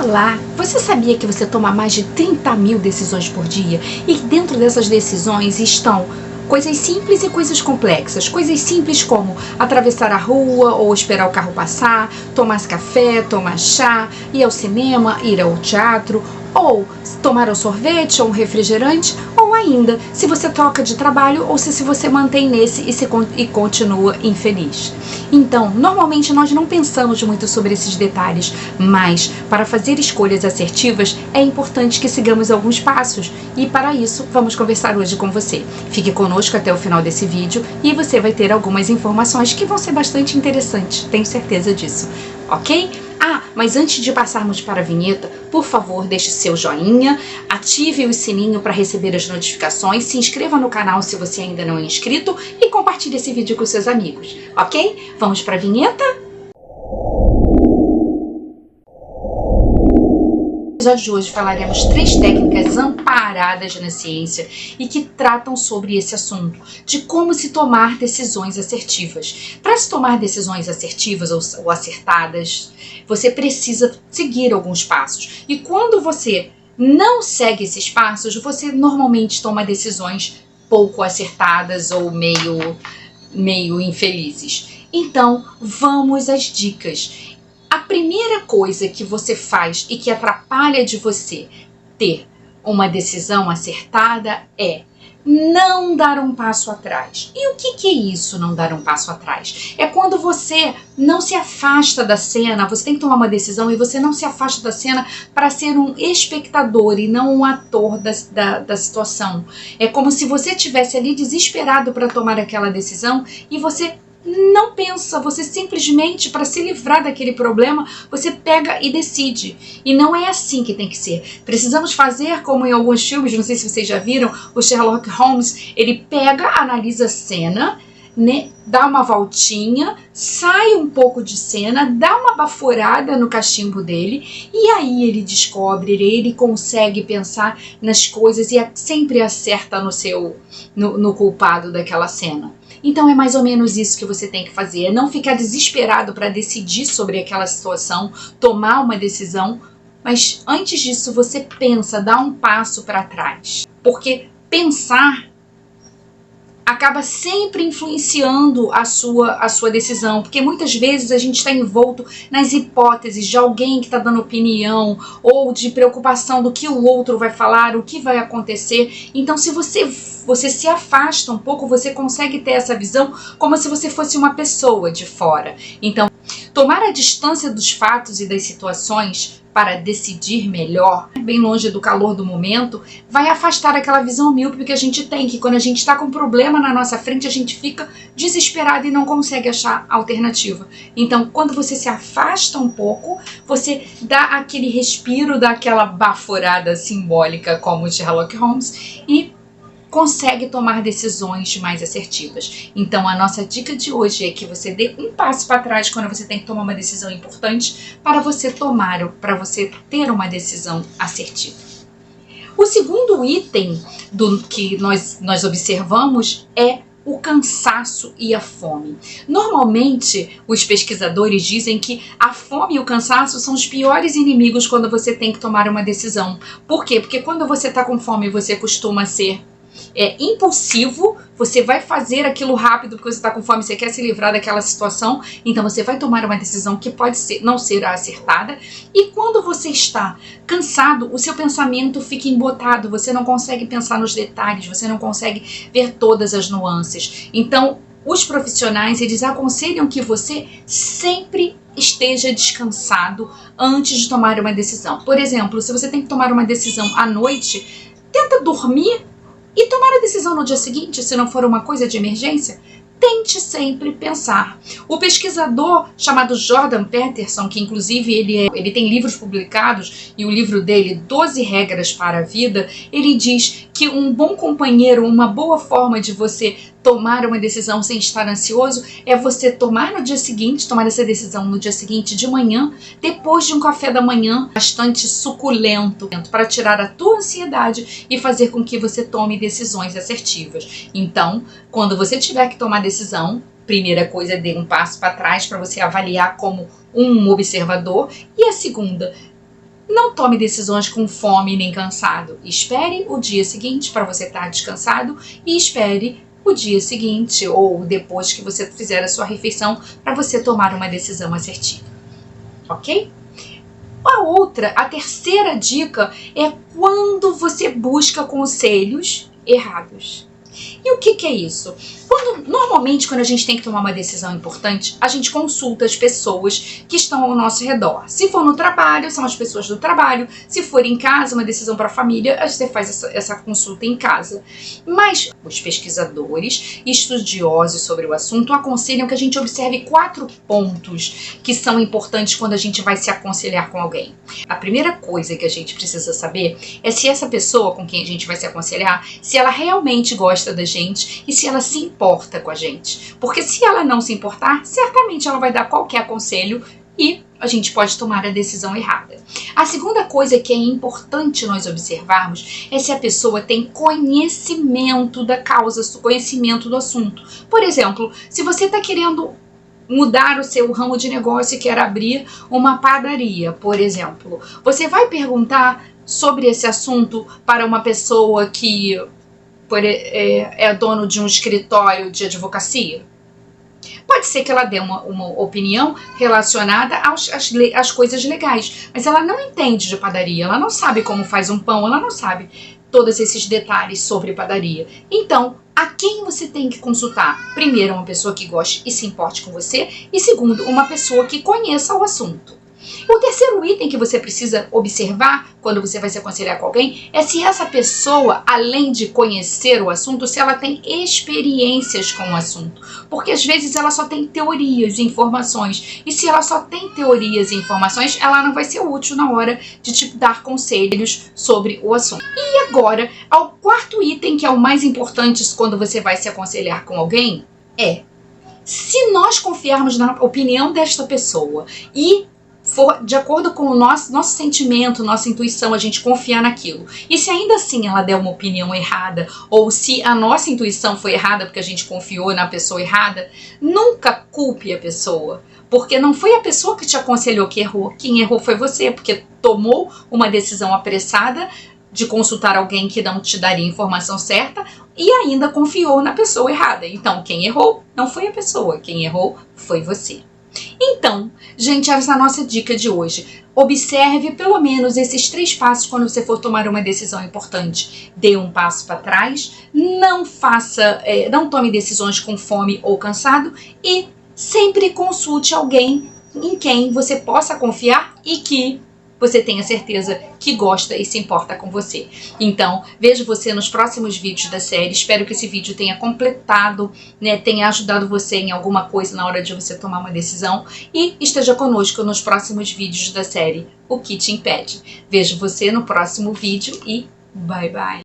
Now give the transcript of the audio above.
Olá! Você sabia que você toma mais de 30 mil decisões por dia? E dentro dessas decisões estão coisas simples e coisas complexas. Coisas simples como atravessar a rua ou esperar o carro passar, tomar café, tomar chá, ir ao cinema, ir ao teatro, ou tomar um sorvete ou um refrigerante, ou ainda se você troca de trabalho ou se você mantém nesse e continua infeliz. Então, normalmente nós não pensamos muito sobre esses detalhes, mas para fazer escolhas assertivas é importante que sigamos alguns passos e para isso vamos conversar hoje com você. Fique conosco até o final desse vídeo e você vai ter algumas informações que vão ser bastante interessantes, tenho certeza disso, ok? Mas antes de passarmos para a vinheta, por favor, deixe seu joinha, ative o sininho para receber as notificações, se inscreva no canal se você ainda não é inscrito e compartilhe esse vídeo com seus amigos, ok? Vamos para a vinheta? No episódio de hoje falaremos 3 técnicas amparadas na ciência e que tratam sobre esse assunto, de como se tomar decisões assertivas. Para se tomar decisões assertivas ou acertadas, você precisa seguir alguns passos. E quando você não segue esses passos, você normalmente toma decisões pouco acertadas ou meio infelizes. Então, vamos às dicas. A primeira coisa que você faz e que atrapalha de você ter uma decisão acertada é não dar um passo atrás. E o que é isso, não dar um passo atrás? É quando você não se afasta da cena, você tem que tomar uma decisão e você não se afasta da cena para ser um espectador e não um ator da situação. É como se você estivesse ali desesperado para tomar aquela decisão e você não pensa, você simplesmente, para se livrar daquele problema, você pega e decide. E não é assim que tem que ser. Precisamos fazer como em alguns filmes, não sei se vocês já viram, o Sherlock Holmes, ele pega, analisa a cena, né, dá uma voltinha, sai um pouco de cena, dá uma baforada no cachimbo dele e aí ele descobre, ele consegue pensar nas coisas e sempre acerta no culpado daquela cena. Então é mais ou menos isso que você tem que fazer, é não ficar desesperado para decidir sobre aquela situação, tomar uma decisão, mas antes disso você pensa, dá um passo para trás, porque pensar acaba sempre influenciando a sua decisão, porque muitas vezes a gente está envolto nas hipóteses de alguém que está dando opinião ou de preocupação do que o outro vai falar, o que vai acontecer. Então, se você se afasta um pouco, você consegue ter essa visão como se você fosse uma pessoa de fora. Então, tomar a distância dos fatos e das situações para decidir melhor, bem longe do calor do momento, vai afastar aquela visão míope que a gente tem, que quando a gente está com um problema na nossa frente, a gente fica desesperado e não consegue achar alternativa. Então, quando você se afasta um pouco, você dá aquele respiro, dá aquela baforada simbólica como o Sherlock Holmes e consegue tomar decisões mais assertivas. Então, a nossa dica de hoje é que você dê um passo para trás quando você tem que tomar uma decisão importante para você ter uma decisão assertiva. O segundo item que nós observamos é o cansaço e a fome. Normalmente, os pesquisadores dizem que a fome e o cansaço são os piores inimigos quando você tem que tomar uma decisão. Por quê? Porque quando você está com fome, você costuma ser impulsivo, você vai fazer aquilo rápido porque você está com fome, você quer se livrar daquela situação, então você vai tomar uma decisão que pode não ser acertada. E quando você está cansado, o seu pensamento fica embotado, você não consegue pensar nos detalhes, você não consegue ver todas as nuances. Então, os profissionais, eles aconselham que você sempre esteja descansado antes de tomar uma decisão. Por exemplo, se você tem que tomar uma decisão à noite, tenta dormir e tomar a decisão no dia seguinte, se não for uma coisa de emergência. Tente sempre pensar. O pesquisador chamado Jordan Peterson, que inclusive ele tem livros publicados, e o livro dele, 12 Regras para a Vida, ele diz que um bom companheiro, uma boa forma de você tomar uma decisão sem estar ansioso é você tomar essa decisão no dia seguinte de manhã, depois de um café da manhã bastante suculento, para tirar a tua ansiedade e fazer com que você tome decisões assertivas. Então, quando você tiver que tomar decisão, primeira coisa, dê um passo para trás para você avaliar como um observador, e a segunda, Não tome decisões com fome nem cansado. Espere o dia seguinte para você estar descansado e espere o dia seguinte ou depois que você fizer a sua refeição para você tomar uma decisão assertiva. Ok? A terceira dica é quando você busca conselhos errados. E o que é isso? Normalmente, quando a gente tem que tomar uma decisão importante, a gente consulta as pessoas que estão ao nosso redor. Se for no trabalho, são as pessoas do trabalho. Se for em casa, uma decisão para a família, você faz essa consulta em casa. Mas os pesquisadores e estudiosos sobre o assunto aconselham que a gente observe 4 pontos que são importantes quando a gente vai se aconselhar com alguém. A primeira coisa que a gente precisa saber é se essa pessoa com quem a gente vai se aconselhar, se ela realmente gosta da gente e se ela se importa com a gente. Porque se ela não se importar, certamente ela vai dar qualquer conselho e a gente pode tomar a decisão errada. A segunda coisa que é importante nós observarmos é se a pessoa tem conhecimento da causa, conhecimento do assunto. Por exemplo, se você está querendo mudar o seu ramo de negócio e quer abrir uma padaria, por exemplo, você vai perguntar sobre esse assunto para uma pessoa que é dono de um escritório de advocacia? Pode ser que ela dê uma opinião relacionada às coisas legais, mas ela não entende de padaria, ela não sabe como faz um pão, ela não sabe todos esses detalhes sobre padaria. Então, a quem você tem que consultar? Primeiro, uma pessoa que goste e se importe com você, e segundo, uma pessoa que conheça o assunto. O terceiro item que você precisa observar quando você vai se aconselhar com alguém é se essa pessoa, além de conhecer o assunto, se ela tem experiências com o assunto. Porque às vezes ela só tem teorias e informações. E se ela só tem teorias e informações, ela não vai ser útil na hora de te dar conselhos sobre o assunto. E agora, ao quarto item, que é o mais importante quando você vai se aconselhar com alguém, é: se nós confiarmos na opinião desta pessoa e for de acordo com o nosso sentimento, nossa intuição, a gente confiar naquilo. E se ainda assim ela der uma opinião errada, ou se a nossa intuição foi errada porque a gente confiou na pessoa errada, nunca culpe a pessoa. Porque não foi a pessoa que te aconselhou que errou. Quem errou foi você, porque tomou uma decisão apressada de consultar alguém que não te daria a informação certa e ainda confiou na pessoa errada. Então, quem errou não foi a pessoa, quem errou foi você. Então, gente, essa é a nossa dica de hoje. Observe pelo menos esses 3 passos quando você for tomar uma decisão importante. Dê um passo para trás, não tome decisões com fome ou cansado e sempre consulte alguém em quem você possa confiar e que você tenha certeza que gosta e se importa com você. Então, vejo você nos próximos vídeos da série. Espero que esse vídeo tenha completado, tenha ajudado você em alguma coisa na hora de você tomar uma decisão. E esteja conosco nos próximos vídeos da série O Que Te Impede. Vejo você no próximo vídeo e bye bye!